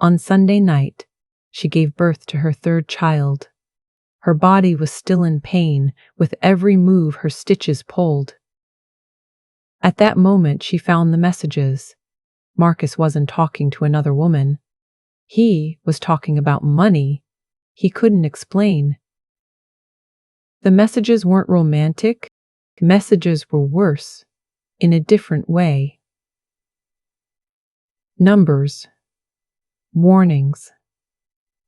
On Sunday night, she gave birth to her third child. Her body was still in pain, with every move her stitches pulled. At that moment she found the messages. Marcus wasn't talking to another woman. He was talking about money he couldn't explain. The messages weren't romantic. Messages were worse, in a different way. Numbers. Warnings.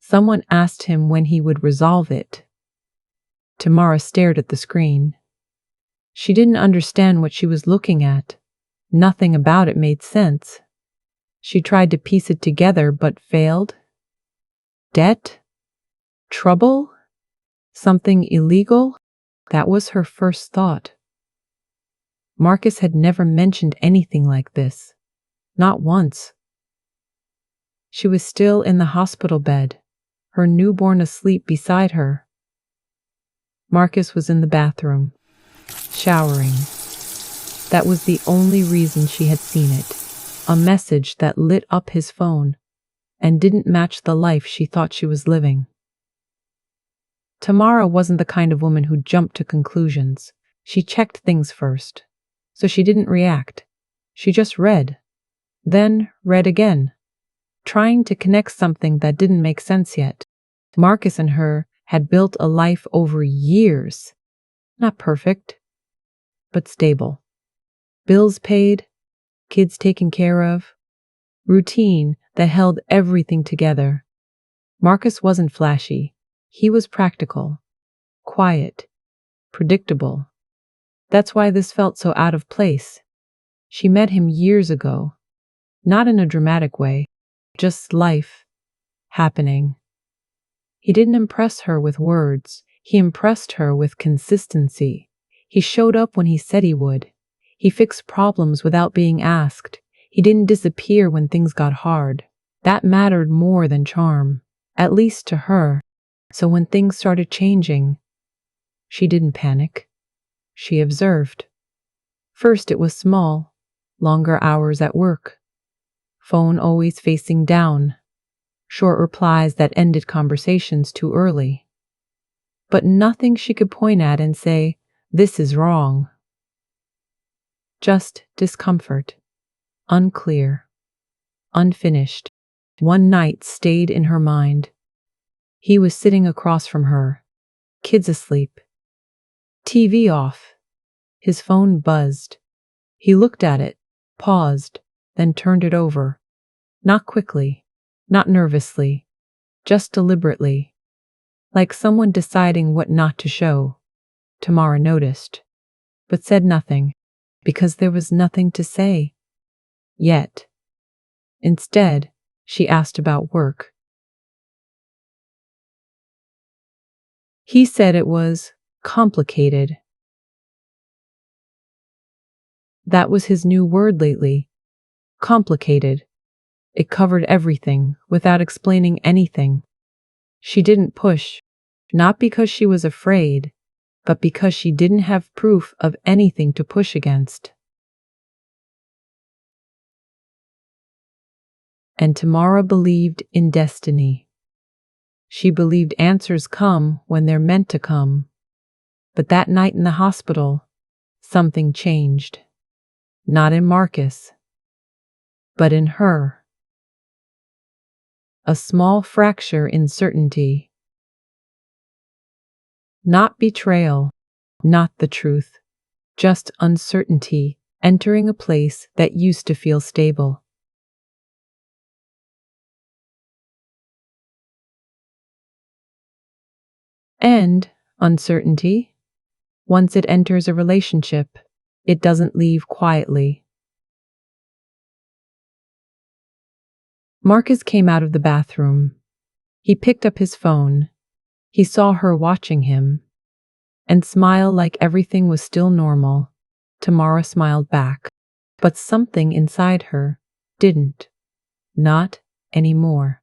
Someone asked him when he would resolve it. Tamara stared at the screen. She didn't understand what she was looking at. Nothing about it made sense. She tried to piece it together but failed. Debt? Trouble? Something illegal? That was her first thought. Marcus had never mentioned anything like this. Not once. She was still in the hospital bed, her newborn asleep beside her. Marcus was in the bathroom, showering. That was the only reason she had seen it. A message that lit up his phone and didn't match the life she thought she was living. Tamara wasn't the kind of woman who jumped to conclusions. She checked things first. So she didn't react. She just read. Then read again, trying to connect something that didn't make sense yet. Marcus and her had built a life over years. Not perfect, but stable. Bills paid, kids taken care of, routine that held everything together. Marcus wasn't flashy. He was practical, quiet, predictable. That's why this felt so out of place. She met him years ago, not in a dramatic way, just life happening. He didn't impress her with words. He impressed her with consistency. He showed up when he said he would. He fixed problems without being asked. He didn't disappear when things got hard. That mattered more than charm, at least to her. So when things started changing, she didn't panic. She observed. First it was small, longer hours at work. Phone always facing down. Short replies that ended conversations too early. But nothing she could point at and say, "This is wrong." Just discomfort. Unclear. Unfinished. One night stayed in her mind. He was sitting across from her, kids asleep, TV off. His phone buzzed. He looked at it, paused, then turned it over. Not quickly, not nervously, just deliberately. Like someone deciding what not to show. Tamara noticed, but said nothing, because there was nothing to say. Yet. Instead, she asked about work. He said it was complicated. That was his new word lately. Complicated. It covered everything without explaining anything. She didn't push, not because she was afraid, but because she didn't have proof of anything to push against. And Tamara believed in destiny. She believed answers come when they're meant to come. But that night in the hospital, something changed. Not in Marcus, but in her. A small fracture in certainty. Not betrayal, not the truth, just uncertainty entering a place that used to feel stable. And uncertainty, once it enters a relationship, it doesn't leave quietly. Marcus came out of the bathroom. He picked up his phone. He saw her watching him and smiled like everything was still normal. Tamara smiled back, but something inside her didn't. Not anymore.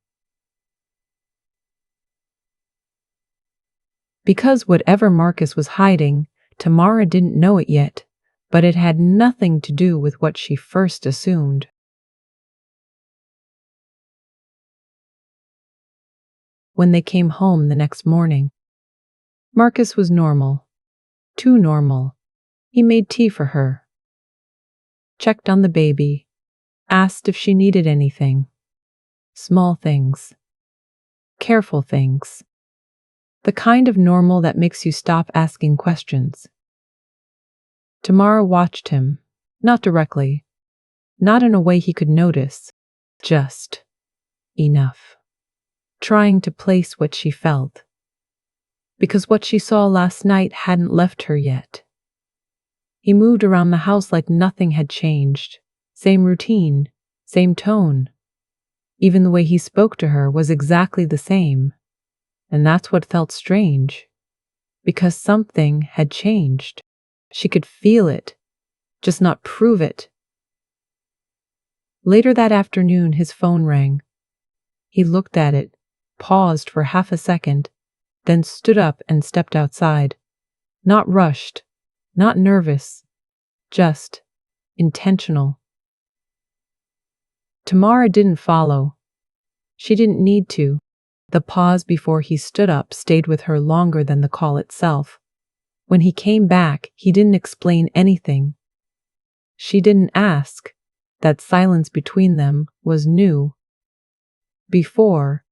Because whatever Marcus was hiding, Tamara didn't know it yet, but it had nothing to do with what she first assumed. when they came home the next morning. Marcus was normal. Too normal. He made tea for her, checked on the baby, asked if she needed anything. Small things. Careful things. The kind of normal that makes you stop asking questions. Tamara watched him, not directly, not in a way he could notice, just enough. Trying to place what she felt. Because what she saw last night hadn't left her yet. He moved around the house like nothing had changed. Same routine, same tone. Even the way he spoke to her was exactly the same. And that's what felt strange. Because something had changed. She could feel it, just not prove it. Later that afternoon, his phone rang. He looked at it, paused for half a second, then stood up and stepped outside. Not rushed, not nervous, just intentional. Tamara didn't follow. She didn't need to. The pause before he stood up stayed with her longer than the call itself. When he came back, he didn't explain anything. She didn't ask. That silence between them was new. Before,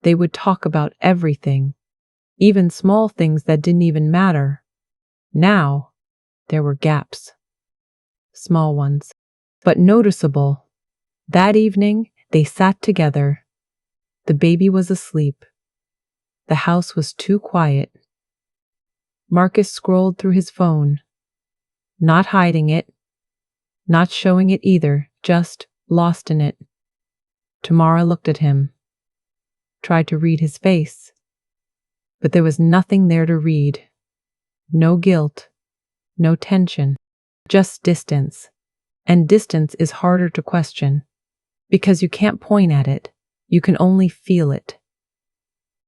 they would talk about everything, even small things that didn't even matter. Now, there were gaps. Small ones, but noticeable. That evening, they sat together. The baby was asleep. The house was too quiet. Marcus scrolled through his phone, not hiding it, not showing it either, just lost in it. Tamara looked at him, tried to read his face, but there was nothing there to read. No guilt, no tension, just distance. And distance is harder to question, because you can't point at it, you can only feel it.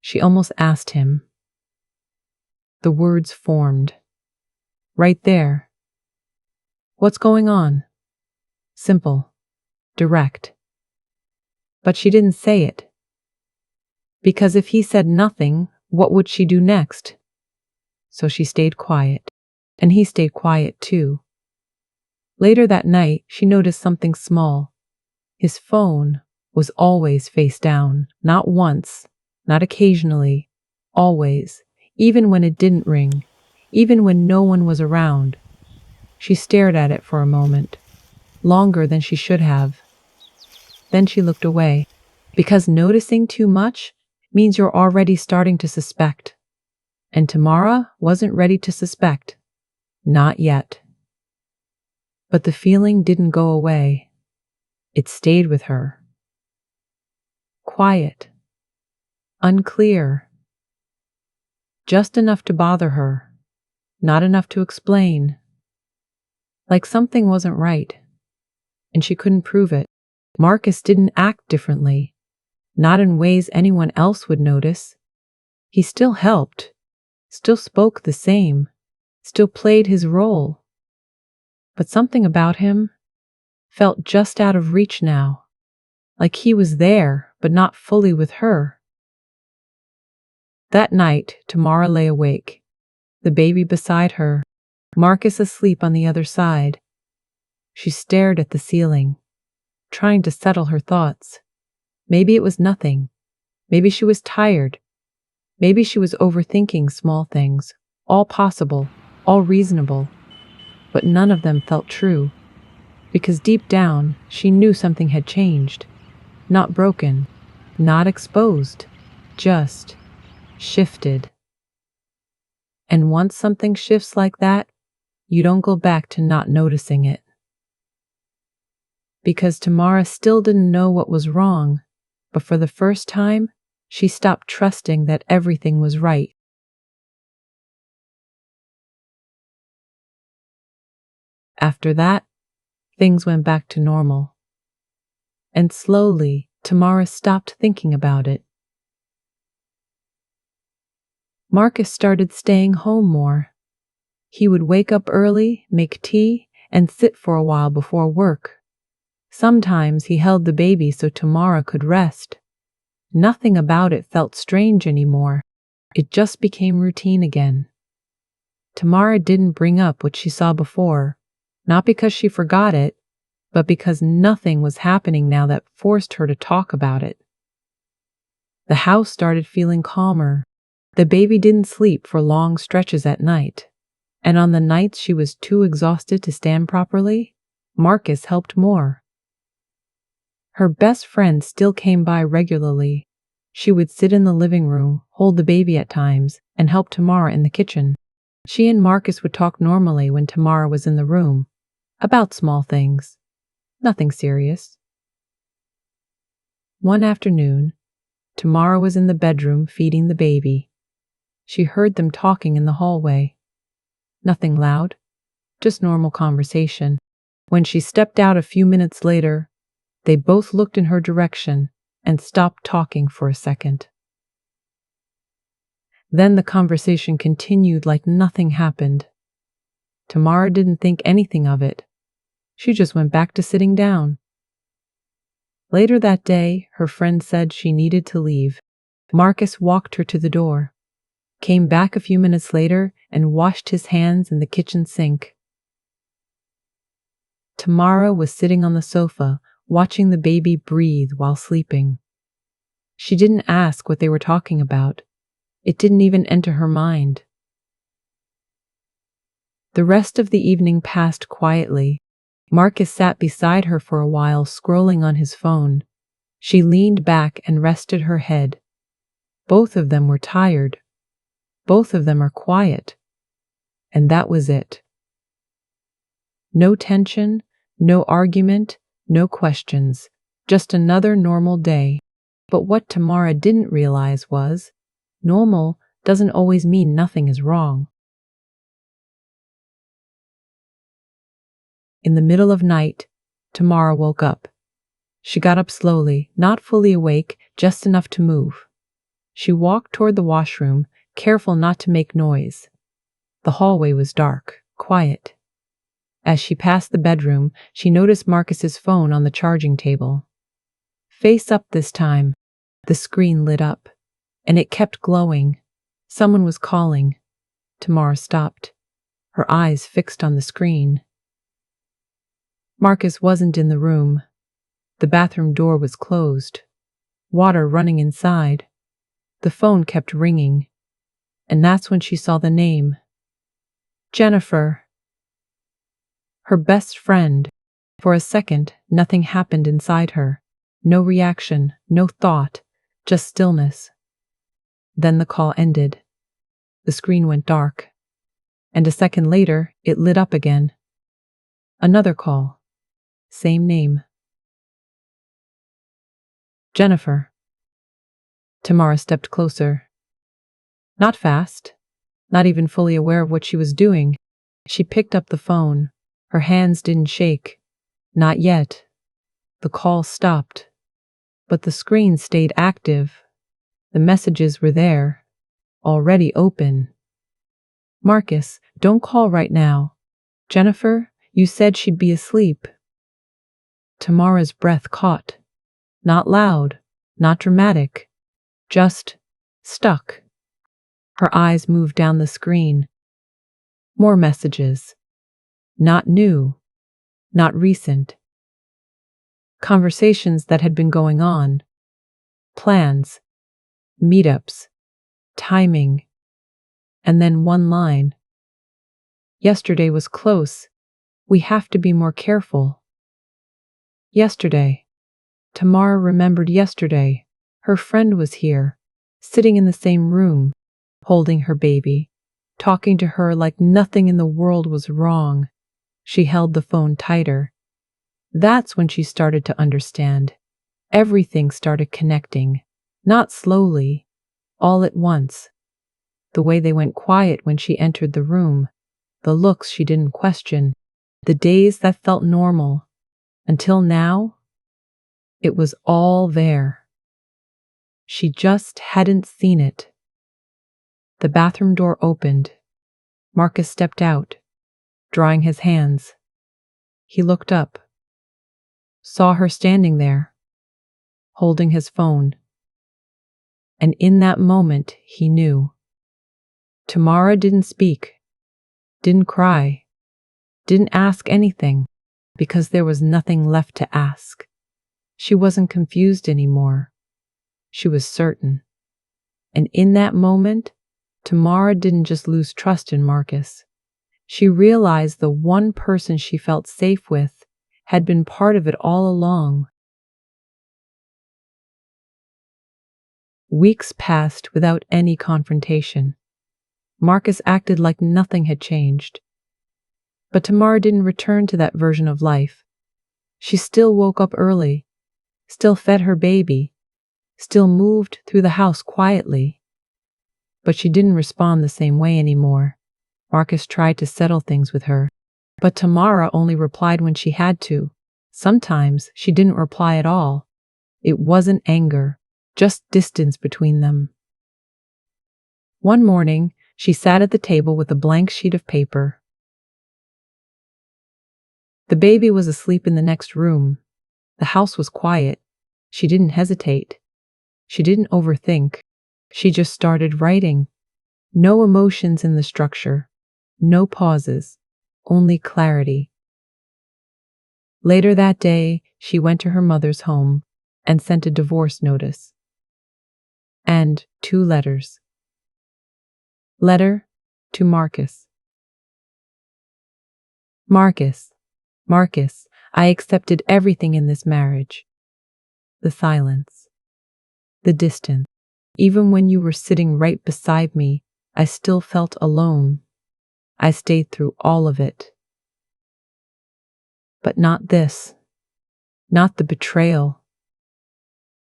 She almost asked him. The words formed. Right there. What's going on? Simple. Direct. But she didn't say it. Because if he said nothing, what would she do next? So she stayed quiet. And he stayed quiet too. Later that night, she noticed something small. His phone was always face down. Not once, not occasionally, always. Even when it didn't ring, even when no one was around. She stared at it for a moment, longer than she should have. Then she looked away, because noticing too much means you're already starting to suspect. And Tamara wasn't ready to suspect. Not yet. But the feeling didn't go away. It stayed with her. Quiet. Unclear. Just enough to bother her, not enough to explain. Like something wasn't right, and she couldn't prove it. Marcus didn't act differently, not in ways anyone else would notice. He still helped, still spoke the same, still played his role. But something about him felt just out of reach now, like he was there, but not fully with her. That night, Tamara lay awake, the baby beside her, Marcus asleep on the other side. She stared at the ceiling, trying to settle her thoughts. Maybe it was nothing. Maybe she was tired. Maybe she was overthinking small things, all possible, all reasonable. But none of them felt true, because deep down, she knew something had changed. Not broken, not exposed, just shifted. And once something shifts like that, you don't go back to not noticing it. Because Tamara still didn't know what was wrong, but for the first time, she stopped trusting that everything was right. After that, things went back to normal. And slowly, Tamara stopped thinking about it. Marcus started staying home more. He would wake up early, make tea, and sit for a while before work. Sometimes he held the baby so Tamara could rest. Nothing about it felt strange anymore. It just became routine again. Tamara didn't bring up what she saw before, not because she forgot it, but because nothing was happening now that forced her to talk about it. The house started feeling calmer. The baby didn't sleep for long stretches at night, and on the nights she was too exhausted to stand properly, Marcus helped more. Her best friend still came by regularly. She would sit in the living room, hold the baby at times, and help Tamara in the kitchen. She and Marcus would talk normally when Tamara was in the room, about small things, nothing serious. One afternoon, Tamara was in the bedroom feeding the baby. She heard them talking in the hallway. Nothing loud, just normal conversation. When she stepped out a few minutes later, they both looked in her direction and stopped talking for a second. Then the conversation continued like nothing happened. Tamara didn't think anything of it. She just went back to sitting down. Later that day, her friend said she needed to leave. Marcus walked her to the door, came back a few minutes later, and washed his hands in the kitchen sink. Tamara was sitting on the sofa, watching the baby breathe while sleeping. She didn't ask what they were talking about. It didn't even enter her mind. The rest of the evening passed quietly. Marcus sat beside her for a while, scrolling on his phone. She leaned back and rested her head. Both of them were tired. Both of them are quiet. And that was it. No tension, no argument, no questions, just another normal day. But what Tamara didn't realize was, normal doesn't always mean nothing is wrong. In the middle of night, Tamara woke up. She got up slowly, not fully awake, just enough to move. She walked toward the washroom, careful not to make noise. The hallway was dark, quiet. As she passed the bedroom, she noticed Marcus's phone on the charging table. Face up this time, the screen lit up, and it kept glowing. Someone was calling. Tamara stopped, her eyes fixed on the screen. Marcus wasn't in the room. The bathroom door was closed, water running inside. The phone kept ringing, and that's when she saw the name. Jennifer. Her best friend. For a second, nothing happened inside her. No reaction, no thought, just stillness. Then the call ended. The screen went dark, and a second later, it lit up again. Another call. Same name. Jennifer. Tamara stepped closer. Not fast, not even fully aware of what she was doing. She picked up the phone. Her hands didn't shake. Not yet. The call stopped. But the screen stayed active. The messages were there, already open. Marcus, don't call right now. Jennifer, you said she'd be asleep. Tamara's breath caught. Not loud, not dramatic, just stuck. Her eyes moved down the screen. More messages. Not new, not recent. Conversations that had been going on. Plans, meetups, timing, and then one line. Yesterday was close. We have to be more careful. Yesterday. Tamara remembered yesterday. Her friend was here, sitting in the same room, holding her baby, talking to her like nothing in the world was wrong. She held the phone tighter. That's when she started to understand. Everything started connecting, not slowly, all at once. The way they went quiet when she entered the room, the looks she didn't question, the days that felt normal. Until now, it was all there. She just hadn't seen it. The bathroom door opened. Marcus stepped out, drying his hands. He looked up, saw her standing there, holding his phone. And in that moment, he knew. Tamara didn't speak, didn't cry, didn't ask anything, because there was nothing left to ask. She wasn't confused anymore. She was certain. And in that moment, Tamara didn't just lose trust in Marcus. She realized the one person she felt safe with had been part of it all along. Weeks passed without any confrontation. Marcus acted like nothing had changed. But Tamara didn't return to that version of life. She still woke up early, still fed her baby, still moved through the house quietly. But she didn't respond the same way anymore. Marcus tried to settle things with her, but Tamara only replied when she had to. Sometimes she didn't reply at all. It wasn't anger, just distance between them. One morning, she sat at the table with a blank sheet of paper. The baby was asleep in the next room. The house was quiet. She didn't hesitate. She didn't overthink. She just started writing. No emotions in the structure. No pauses. Only clarity. Later that day, she went to her mother's home and sent a divorce notice. And 2 letters. Letter to Marcus. Marcus, I accepted everything in this marriage. The silence. The distance. Even when you were sitting right beside me, I still felt alone. I stayed through all of it. But not this. Not the betrayal.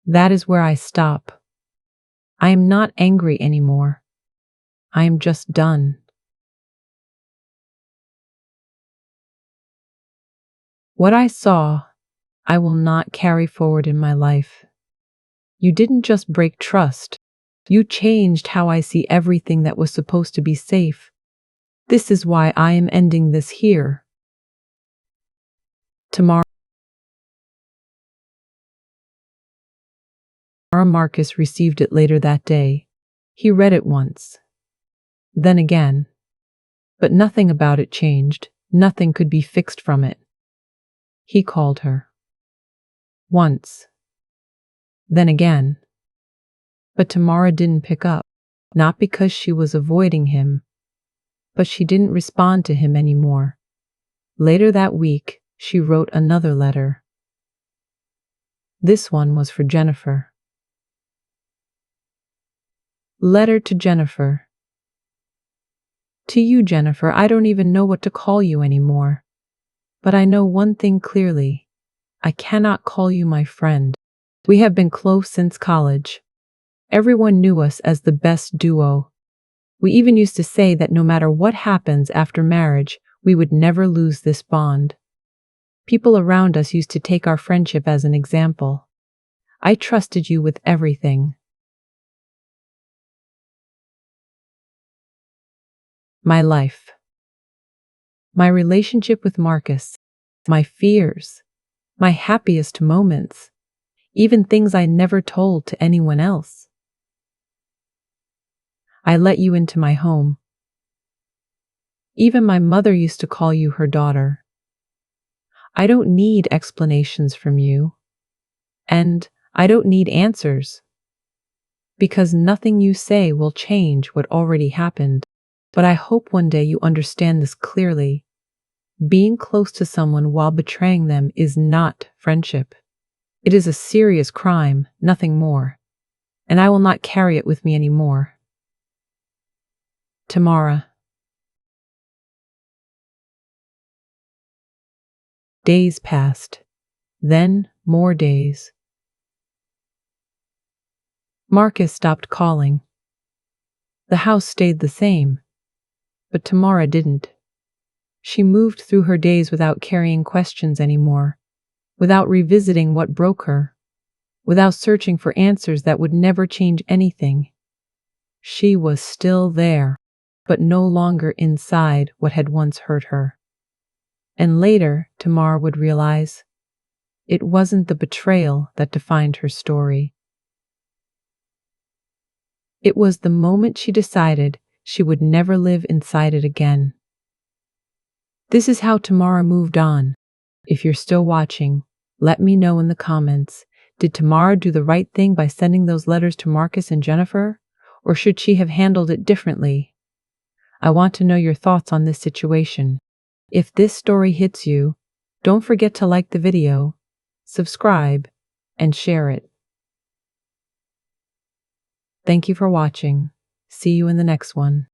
That is where I stop. I am not angry anymore. I am just done. What I saw, I will not carry forward in my life. You didn't just break trust. You changed how I see everything that was supposed to be safe. This is why I am ending this here. Tomorrow, Marcus received it later that day. He read it once. Then again. But nothing about it changed. Nothing could be fixed from it. He called her. Once. Then again. But Tamara didn't pick up. Not because she was avoiding him, but she didn't respond to him anymore. Later that week, she wrote another letter. This one was for Jennifer. Letter to Jennifer. To you, Jennifer, I don't even know what to call you anymore. But I know one thing clearly. I cannot call you my friend. We have been close since college. Everyone knew us as the best duo. We even used to say that no matter what happens after marriage, we would never lose this bond. People around us used to take our friendship as an example. I trusted you with everything. My life. My relationship with Marcus. My fears. My happiest moments. Even things I never told to anyone else. I let you into my home. Even my mother used to call you her daughter. I don't need explanations from you. And I don't need answers. Because nothing you say will change what already happened. But I hope one day you understand this clearly. Being close to someone while betraying them is not friendship. It is a serious crime, nothing more. And I will not carry it with me anymore. Tamara. Days passed. Then more days. Marcus stopped calling. The house stayed the same. But Tamara didn't. She moved through her days without carrying questions anymore, without revisiting what broke her, without searching for answers that would never change anything. She was still there, but no longer inside what had once hurt her. And later, Tamara would realize, it wasn't the betrayal that defined her story. It was the moment she decided she would never live inside it again. This is how Tamara moved on. If you're still watching, let me know in the comments. Did Tamara do the right thing by sending those letters to Marcus and Jennifer? Or should she have handled it differently? I want to know your thoughts on this situation. If this story hits you, don't forget to like the video, subscribe, and share it. Thank you for watching. See you in the next one.